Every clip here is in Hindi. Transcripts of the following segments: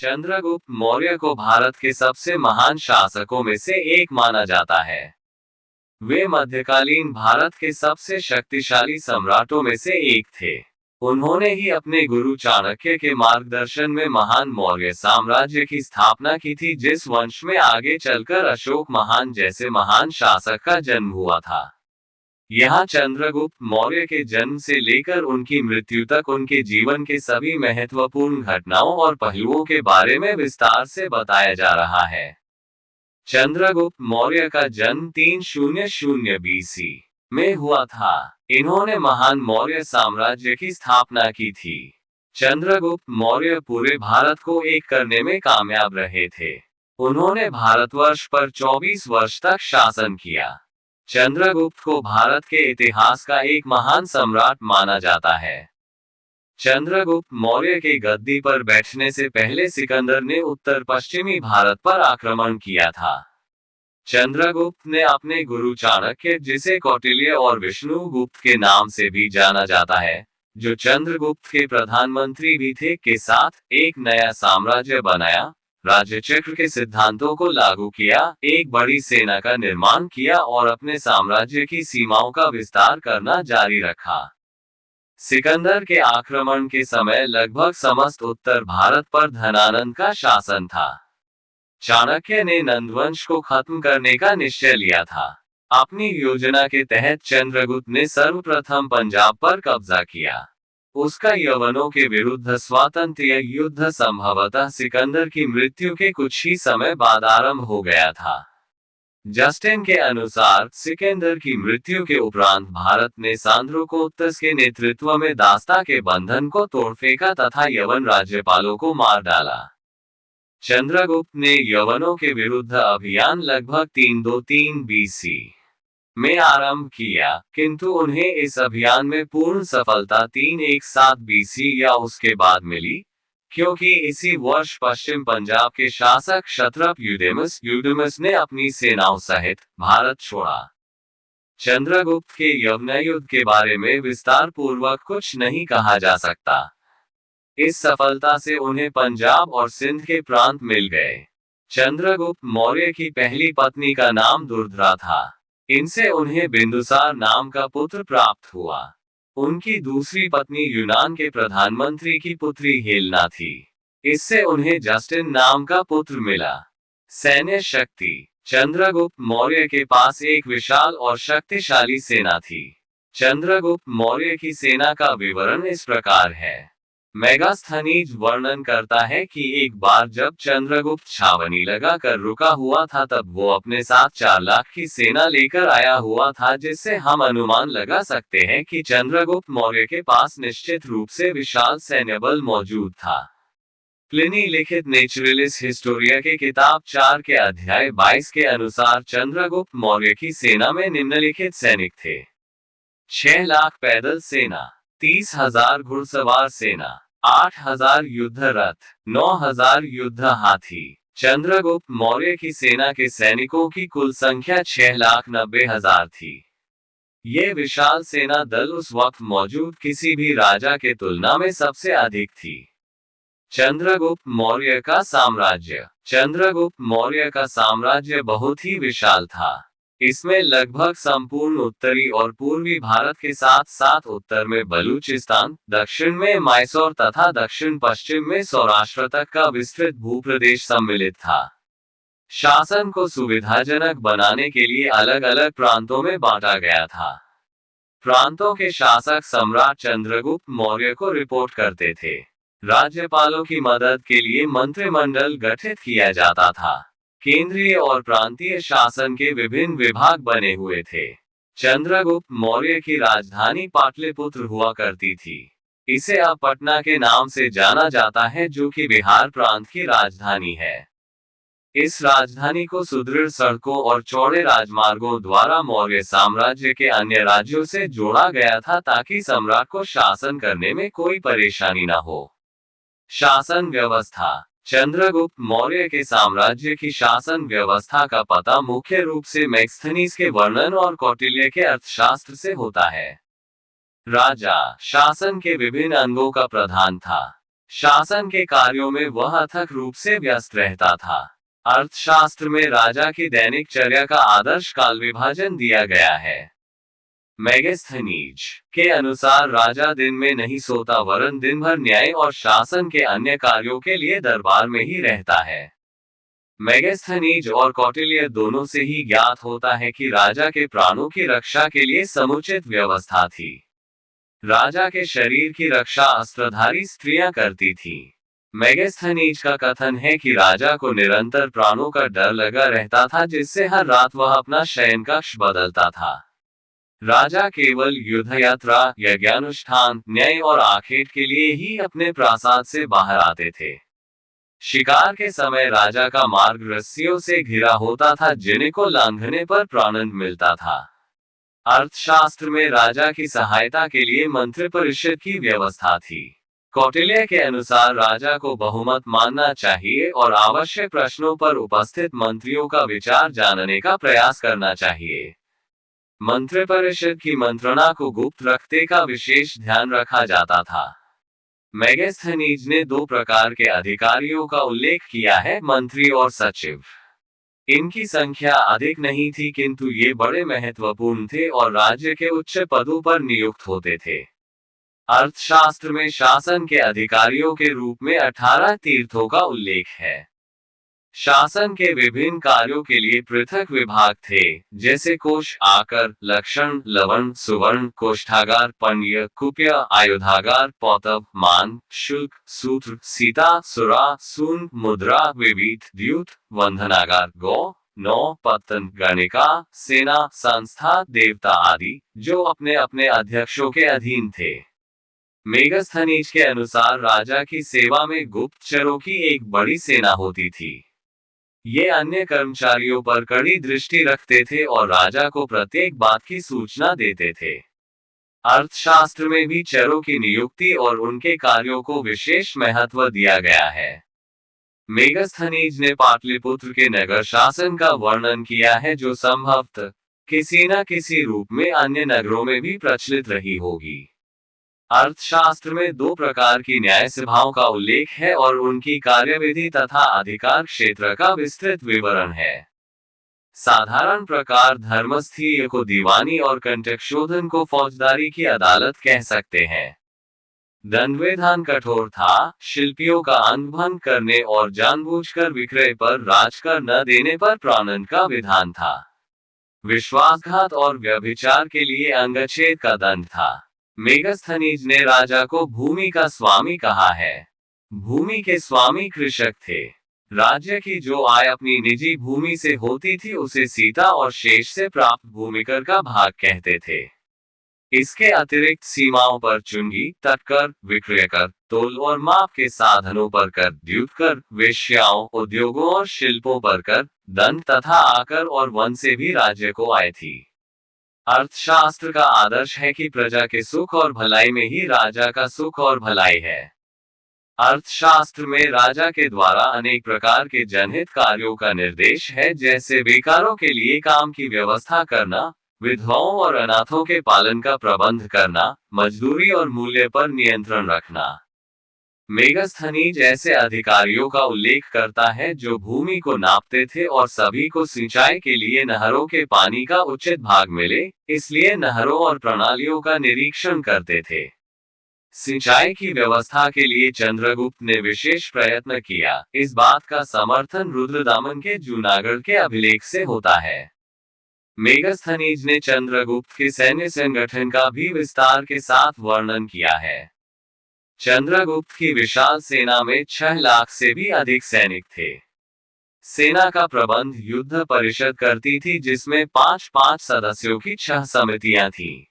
चंद्रगुप्त मौर्य को भारत के सबसे महान शासकों में से एक माना जाता है। वे मध्यकालीन भारत के सबसे शक्तिशाली सम्राटों में से एक थे। उन्होंने ही अपने गुरु चाणक्य के मार्गदर्शन में महान मौर्य साम्राज्य की स्थापना की थी, जिस वंश में आगे चलकर अशोक महान जैसे महान शासक का जन्म हुआ था। यहाँ चंद्रगुप्त मौर्य के जन्म से लेकर उनकी मृत्यु तक उनके जीवन के सभी महत्वपूर्ण घटनाओं और पहलुओं के बारे में विस्तार से बताया जा रहा है। चंद्रगुप्त मौर्य का जन्म 300 बीसी में हुआ था। इन्होंने महान मौर्य साम्राज्य की स्थापना की थी। चंद्रगुप्त मौर्य पूरे भारत को एक करने में कामयाब रहे थे। उन्होंने भारतवर्ष पर 24 वर्ष तक शासन किया। चंद्रगुप्त को भारत के इतिहास का एक महान सम्राट माना जाता है। चंद्रगुप्त मौर्य के गद्दी पर बैठने से पहले सिकंदर ने उत्तर पश्चिमी भारत पर आक्रमण किया था। चंद्रगुप्त ने अपने गुरु चाणक्य, जिसे कौटिल्य और विष्णुगुप्त के नाम से भी जाना जाता है, जो चंद्रगुप्त के प्रधानमंत्री भी थे, के साथ एक नया साम्राज्य बनाया, राज्य चक्र के सिद्धांतों को लागू किया, एक बड़ी सेना का निर्माण किया और अपने साम्राज्य की सीमाओं का विस्तार करना जारी रखा। सिकंदर के आक्रमण के समय लगभग समस्त उत्तर भारत पर धनानंद का शासन था। चाणक्य ने नंदवंश को खत्म करने का निश्चय लिया था। अपनी योजना के तहत चंद्रगुप्त ने सर्वप्रथम पंजाब पर कब्जा किया। उसका यवनों के विरुद्ध स्वातंत्र्य युद्ध संभवतः सिकंदर की मृत्यु के कुछ ही समय बाद आरंभ हो गया था। जस्टिन के अनुसार सिकंदर की मृत्यु के उपरांत भारत ने सांद्रोकोत्तस के नेतृत्व में दास्ता के बंधन को तोड़ फेंका तथा यवन राज्यपालों को मार डाला। चंद्रगुप्त ने यवनों के विरुद्ध अभियान लगभग 323 बीसी में आरंभ किया, किंतु उन्हें इस अभियान में पूर्ण सफलता 317 बीसी या उसके बाद मिली, क्योंकि इसी वर्ष पश्चिम पंजाब के शासक क्षत्रप यूडेमस ने अपनी सेनाओं सहित भारत छोड़ा। चंद्रगुप्त के यवन युद्ध के बारे में विस्तार पूर्वक कुछ नहीं कहा जा सकता। इस सफलता से उन्हें पंजाब और सिंध के प्रांत मिल गए। चंद्रगुप्त मौर्य की पहली पत्नी का नाम दुर्धरा था। इनसे उन्हें बिंदुसार नाम का पुत्र प्राप्त हुआ। उनकी दूसरी पत्नी यूनान के प्रधानमंत्री की पुत्री हेलेना थी। इससे उन्हें जस्टिन नाम का पुत्र मिला। सैन्य शक्ति। चंद्रगुप्त मौर्य के पास एक विशाल और शक्तिशाली सेना थी। चंद्रगुप्त मौर्य की सेना का विवरण इस प्रकार है। मेगास्थनीज वर्णन करता है कि एक बार जब चंद्रगुप्त छावनी लगा कर रुका हुआ था, तब वो अपने साथ 4 लाख की सेना लेकर आया हुआ था, जिससे हम अनुमान लगा सकते हैं कि चंद्रगुप्त मौर्य के पास निश्चित रूप से विशाल सैन्य बल मौजूद था। प्लिनी लिखित नेचुरलिस हिस्टोरिया के किताब 4 के अध्याय 22 के अनुसार चंद्रगुप्त मौर्य की सेना में निम्नलिखित सैनिक थे: 6 लाख पैदल सेना, 30,000 घुड़सवार सेना, 8,000 युद्ध रथ, 9,000 युद्ध हाथी। चंद्रगुप्त मौर्य की सेना के सैनिकों की कुल संख्या 6,90,000 थी। ये विशाल सेना दल उस वक्त मौजूद किसी भी राजा के तुलना में सबसे अधिक थी। चंद्रगुप्त मौर्य का साम्राज्य। चंद्रगुप्त मौर्य का साम्राज्य बहुत ही विशाल था। इसमें लगभग संपूर्ण उत्तरी और पूर्वी भारत के साथ साथ उत्तर में बलूचिस्तान, दक्षिण में मैसूर तथा दक्षिण पश्चिम में सौराष्ट्र तक का विस्तृत भूप्रदेश सम्मिलित था। शासन को सुविधाजनक बनाने के लिए अलग अलग प्रांतों में बांटा गया था। प्रांतों के शासक सम्राट चंद्रगुप्त मौर्य को रिपोर्ट करते थे। राज्यपालों की मदद के लिए मंत्रिमंडल गठित किया जाता था। केंद्रीय और प्रांतीय शासन के विभिन्न विभाग बने हुए थे। चंद्रगुप्त मौर्य की राजधानी पाटलिपुत्र हुआ करती थी। इसे अब पटना के नाम से जाना जाता है, जो कि बिहार प्रांत की राजधानी है। इस राजधानी को सुदृढ़ सड़कों और चौड़े राजमार्गों द्वारा मौर्य साम्राज्य के अन्य राज्यों से जोड़ा गया था, ताकि सम्राट को शासन करने में कोई परेशानी न हो। शासन व्यवस्था। चंद्रगुप्त मौर्य के साम्राज्य की शासन व्यवस्था का पता मुख्य रूप से मेगास्थनीज के वर्णन और कौटिल्य के अर्थशास्त्र से होता है। राजा शासन के विभिन्न अंगों का प्रधान था। शासन के कार्यों में वह अथक रूप से व्यस्त रहता था। अर्थशास्त्र में राजा की दैनिक चर्या का आदर्श काल विभाजन दिया गया है। मेगास्थनीज के अनुसार राजा दिन में नहीं सोता वरन दिन भर न्याय और शासन के अन्य कार्यों के लिए दरबार में ही रहता है। मेगास्थनीज और कौटिल्य दोनों से ही ज्ञात होता है कि राजा के प्राणों की रक्षा के लिए समुचित व्यवस्था थी। राजा के शरीर की रक्षा अस्त्रधारी स्त्रियां करती थी। मेगास्थनीज का कथन है कि राजा को निरंतर प्राणों का डर लगा रहता था, जिससे हर रात वह अपना शयन कक्ष बदलता था। राजा केवल युद्ध यात्रा, यज्ञानुष्ठान, न्याय और आखेट के लिए ही अपने प्रासाद से बाहर आते थे। शिकार के समय राजा का मार्ग रस्सियों से घिरा होता था, जिन्हें को लांघने पर प्राणदंड मिलता था। अर्थशास्त्र में राजा की सहायता के लिए मंत्रिपरिषद की व्यवस्था थी। कौटिल्य के अनुसार राजा को बहुमत मानना चाहिए और आवश्यक प्रश्नों पर उपस्थित मंत्रियों का विचार जानने का प्रयास करना चाहिए। मंत्रिपरिषद की मंत्रणा को गुप्त रखने का विशेष ध्यान रखा जाता था। मेगास्थनीज ने दो प्रकार के अधिकारियों का उल्लेख किया है, मंत्री और सचिव। इनकी संख्या अधिक नहीं थी, किंतु ये बड़े महत्वपूर्ण थे और राज्य के उच्च पदों पर नियुक्त होते थे। अर्थशास्त्र में शासन के अधिकारियों के रूप में 18 तीर्थों का उल्लेख है। शासन के विभिन्न कार्यों के लिए पृथक विभाग थे, जैसे कोष, आकर, लक्षण, लवण, सुवर्ण, कोष्ठागार, पण्य, कुप्य, आयुधागार, पौतव, मान, शुल्क, सूत्र, सीता, सुरा, सून, मुद्रा, विविध, द्यूत, वंधनागार, गौ, नौ, पत्तन, गणिका, सेना, संस्था, देवता आदि, जो अपने अपने अध्यक्षों के अधीन थे। मेगास्थनीज के अनुसार राजा की सेवा में गुप्तचरों की एक बड़ी सेना होती थी। ये अन्य कर्मचारियों पर कड़ी दृष्टि रखते थे और राजा को प्रत्येक बात की सूचना देते थे। अर्थशास्त्र में भी चरों की नियुक्ति और उनके कार्यों को विशेष महत्व दिया गया है। मेगास्थनीज ने पाटलिपुत्र के नगर शासन का वर्णन किया है, जो संभवतः किसी न किसी रूप में अन्य नगरों में भी प्रचलित रही होगी। अर्थशास्त्र में दो प्रकार की न्याय सभाओं का उल्लेख है और उनकी कार्यविधि तथा अधिकार क्षेत्र का विस्तृत विवरण है। साधारण प्रकार धर्मस्थीय को दीवानी और कंटकशोधन को फौजदारी की अदालत कह सकते हैं। दंडविधान कठोर था, शिल्पियों का अंगभंग करने और जानबूझकर विक्रय पर राजकर न देने पर प्राणदंड का विधान था। विश्वासघात और व्यभिचार के लिए अंगच्छेद का दंड था। मेगास्थनीज ने राजा को भूमि का स्वामी कहा है। भूमि के स्वामी कृषक थे। राज्य की जो आय अपनी निजी भूमि से होती थी उसे सीता और शेष से प्राप्त भूमिकर का भाग कहते थे। इसके अतिरिक्त सीमाओं पर चुंगी, तटकर, विक्रय कर, तोल और माप के साधनों पर कर, द्यूत कर, वेश्याओं, उद्योगों और शिल्पों पर कर, दंड तथा आकर और वन से भी राज्य को आय थी। अर्थशास्त्र का आदर्श है कि प्रजा के सुख और भलाई में ही राजा का सुख और भलाई है। अर्थशास्त्र में राजा के द्वारा अनेक प्रकार के जनहित कार्यों का निर्देश है, जैसे बेकारों के लिए काम की व्यवस्था करना, विधवाओं और अनाथों के पालन का प्रबंध करना, मजदूरी और मूल्य पर नियंत्रण रखना। मेगास्थनीज ऐसे अधिकारियों का उल्लेख करता है जो भूमि को नापते थे और सभी को सिंचाई के लिए नहरों के पानी का उचित भाग मिले, इसलिए नहरों और प्रणालियों का निरीक्षण करते थे। सिंचाई की व्यवस्था के लिए चंद्रगुप्त ने विशेष प्रयत्न किया। इस बात का समर्थन रुद्रदामन के जूनागढ़ के अभिलेख से होता है। मेगास्थनीज ने चंद्रगुप्त के सैन्य संगठन का भी विस्तार के साथ वर्णन किया है। चंद्रगुप्त की विशाल सेना में 6 लाख से भी अधिक सैनिक थे। सेना का प्रबंध युद्ध परिषद करती थी, जिसमें 5-5 सदस्यों की 6 समितियां थीं।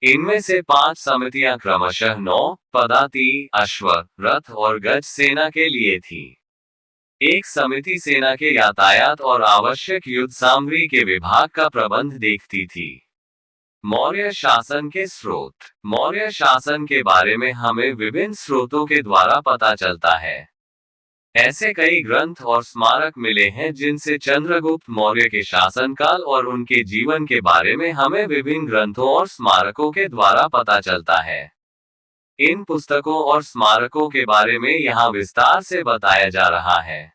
इनमें से 5 समितियां क्रमशः नौ, पदाति, अश्व, रथ और गज सेना के लिए थी। एक समिति सेना के यातायात और आवश्यक युद्ध सामग्री के विभाग का प्रबंध देखती थी। मौर्य शासन के स्रोत। मौर्य शासन के बारे में हमें विभिन्न स्रोतों के द्वारा पता चलता है। ऐसे कई ग्रंथ और स्मारक मिले हैं जिनसे चंद्रगुप्त मौर्य के शासनकाल और उनके जीवन के बारे में हमें विभिन्न ग्रंथों और स्मारकों के द्वारा पता चलता है। इन पुस्तकों और स्मारकों के बारे में यहाँ विस्तार से बताया जा रहा है।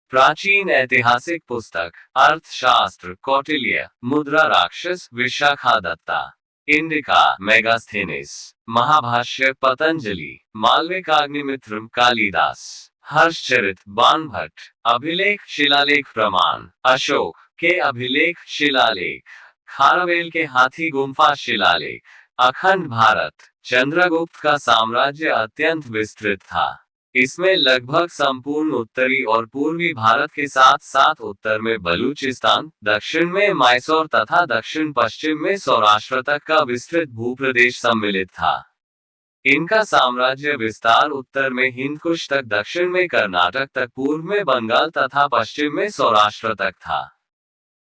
प्राचीन ऐतिहासिक पुस्तक, अर्थशास्त्र, कौटिल्य, मुद्रा राक्षस, विशाखादत्ता, इंडिका, मेगास्थेनिस, महाभाष्य, पतंजलि, मालविकाग्निमित्रम, कालिदास, हर्षचरित, बाणभट्ट, अभिलेख, शिलालेख प्रमाण, अशोक के अभिलेख, शिलालेख, खारवेल के हाथी गुम्फा शिलालेख, अखंड भारत। चंद्रगुप्त का साम्राज्य अत्यंत विस्तृत था। इसमें लगभग संपूर्ण उत्तरी और पूर्वी भारत के साथ साथ उत्तर में बलूचिस्तान, दक्षिण में मैसूर तथा दक्षिण पश्चिम में सौराष्ट्र तक का विस्तृत भूप्रदेश सम्मिलित था। इनका साम्राज्य विस्तार उत्तर में हिंदकुश तक, दक्षिण में कर्नाटक तक, पूर्व में बंगाल तथा पश्चिम में सौराष्ट्र तक था।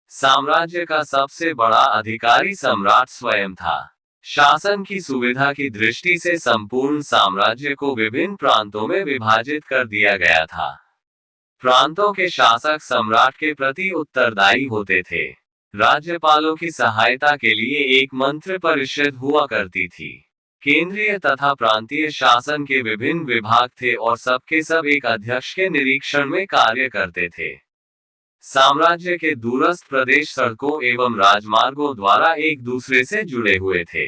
साम्राज्य का सबसे बड़ा अधिकारी सम्राट स्वयं था। शासन की सुविधा की दृष्टि से संपूर्ण साम्राज्य को विभिन्न प्रांतों में विभाजित कर दिया गया था। प्रांतों के शासक सम्राट के प्रति उत्तरदायी होते थे। राज्यपालों की सहायता के लिए एक मंत्री परिषद हुआ करती थी। केंद्रीय तथा प्रांतीय शासन के विभिन्न विभाग थे और सबके सब एक अध्यक्ष के निरीक्षण में कार्य करते थे। साम्राज्य के दूरस्थ प्रदेश सड़कों एवं राजमार्गों द्वारा एक दूसरे से जुड़े हुए थे।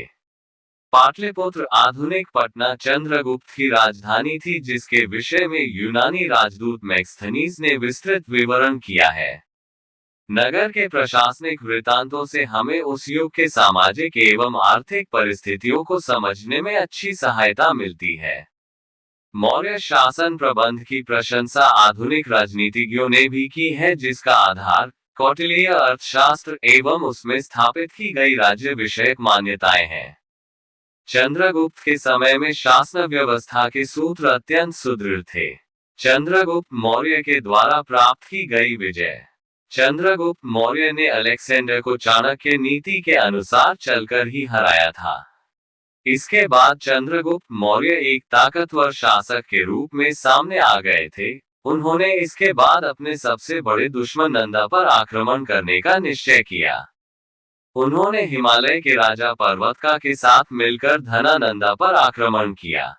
पाटलिपुत्र, आधुनिक पटना, चंद्रगुप्त की राजधानी थी, जिसके विषय में यूनानी राजदूत मैक्सथनीज ने विस्तृत विवरण किया है। नगर के प्रशासनिक वृत्तांतों से हमें उस युग के सामाजिक एवं आर्थिक परिस्थितियों को समझने में अच्छी सहायता मिलती है। मौर्य शासन प्रबंध की प्रशंसा आधुनिक राजनीतिज्ञों ने भी की है, जिसका आधार कौटिल्य अर्थशास्त्र एवं उसमें स्थापित की गई राज्य विषयक मान्यताएं हैं। चंद्रगुप्त के समय में शासन व्यवस्था के सूत्र अत्यंत सुदृढ़ थे। चंद्रगुप्त मौर्य के द्वारा प्राप्त की गई विजय। चंद्रगुप्त मौर्य ने अलेक्जेंडर को चाणक्य नीति के अनुसार चलकर ही हराया था। इसके बाद चंद्रगुप्त मौर्य एक ताकतवर शासक के रूप में सामने आ गए थे। उन्होंने इसके बाद अपने सबसे बड़े दुश्मन नंदा पर आक्रमण करने का निश्चय किया। उन्होंने हिमालय के राजा पर्वतका के साथ मिलकर धनानंदा पर आक्रमण किया।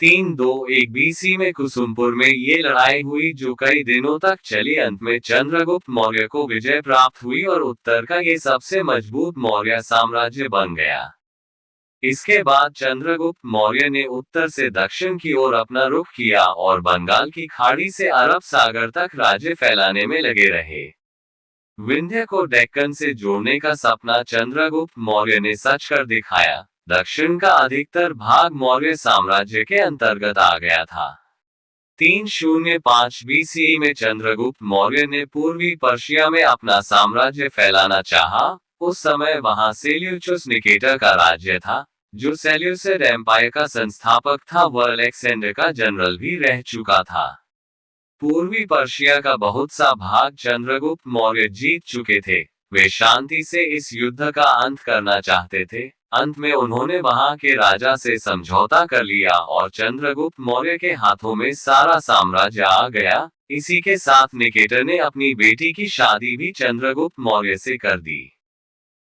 321 बीसी में कुसुमपुर में ये लड़ाई हुई, जो कई दिनों तक चली। अंत में चंद्रगुप्त मौर्य को विजय प्राप्त हुई और उत्तर का ये सबसे मजबूत मौर्य साम्राज्य बन गया। इसके बाद चंद्रगुप्त मौर्य ने उत्तर से दक्षिण की ओर अपना रुख किया और बंगाल की खाड़ी से अरब सागर तक राज्य फैलाने में लगे रहे। विंध्य को डेक्कन से जोड़ने का सपना चंद्रगुप्त मौर्य ने सच कर दिखाया। दक्षिण का अधिकतर भाग मौर्य साम्राज्य के अंतर्गत आ गया था। 305 बीसीई में चंद्रगुप्त मौर्य ने पूर्वी पर्शिया में अपना साम्राज्य फैलाना चाहा। उस समय वहां सेल्यूकस निकेटर का राज्य था, जो सेल्यूसिड एम्पायर का संस्थापक था। वह अलेक्जेंडर का जनरल भी रह चुका था। पूर्वी पर्शिया का बहुत सा भाग चंद्रगुप्त मौर्य जीत चुके थे। वे शांति से इस युद्ध का अंत करना चाहते थे। अंत में उन्होंने वहां के राजा से समझौता कर लिया और चंद्रगुप्त मौर्य के हाथों में सारा साम्राज्य आ गया। इसी के साथ निकेटर ने अपनी बेटी की शादी भी चंद्रगुप्त मौर्य से कर दी।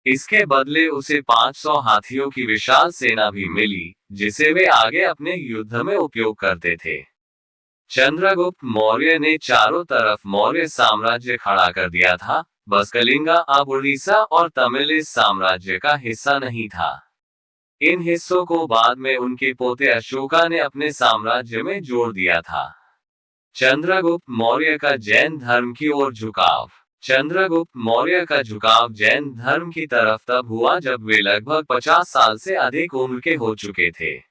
इसके बदले उसे 500 हाथियों की विशाल सेना भी मिली, जिसे वे आगे अपने युद्ध में उपयोग करते थे। चंद्रगुप्त मौर्य ने चारों तरफ मौर्य साम्राज्य खड़ा कर दिया था। बस कलिंगा, अब उड़ीसा और तमिल इस साम्राज्य का हिस्सा नहीं था। इन हिस्सों को बाद में उनके पोते अशोका ने अपने साम्राज्य में जोड़ दिया था। चंद्रगुप्त मौर्य का जैन धर्म की ओर झुकाव। चंद्रगुप्त मौर्य का झुकाव जैन धर्म की तरफ तब हुआ जब वे लगभग 50 साल से अधिक उम्र के हो चुके थे।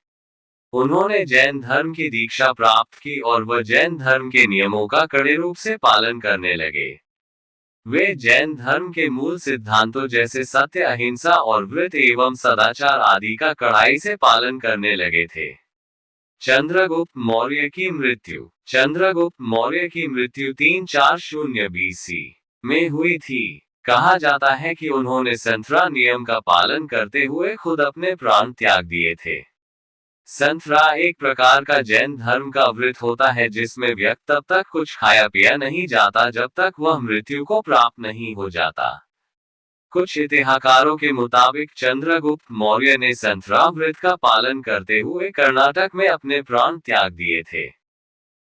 उन्होंने जैन धर्म की दीक्षा प्राप्त की और वह जैन धर्म के नियमों का कड़े रूप से पालन करने लगे। वे जैन धर्म के मूल सिद्धांतों जैसे सत्य, अहिंसा और व्रत एवं सदाचार आदि का कड़ाई से पालन करने लगे थे। चंद्रगुप्त मौर्य की मृत्यु। चंद्रगुप्त मौर्य की मृत्यु 340 बीसी में हुई थी। कहा जाता है कि उन्होंने संथरा नियम का पालन करते हुए खुद अपने प्राण त्याग दिए थे। संथरा एक प्रकार का जैन धर्म का व्रत होता है, जिसमें व्यक्ति तब तक कुछ खाया पिया नहीं जाता जब तक वह मृत्यु को प्राप्त नहीं हो जाता। कुछ इतिहासकारों के मुताबिक चंद्रगुप्त मौर्य ने संतराव व्रत का पालन करते हुए कर्नाटक में अपने प्राण त्याग दिए थे।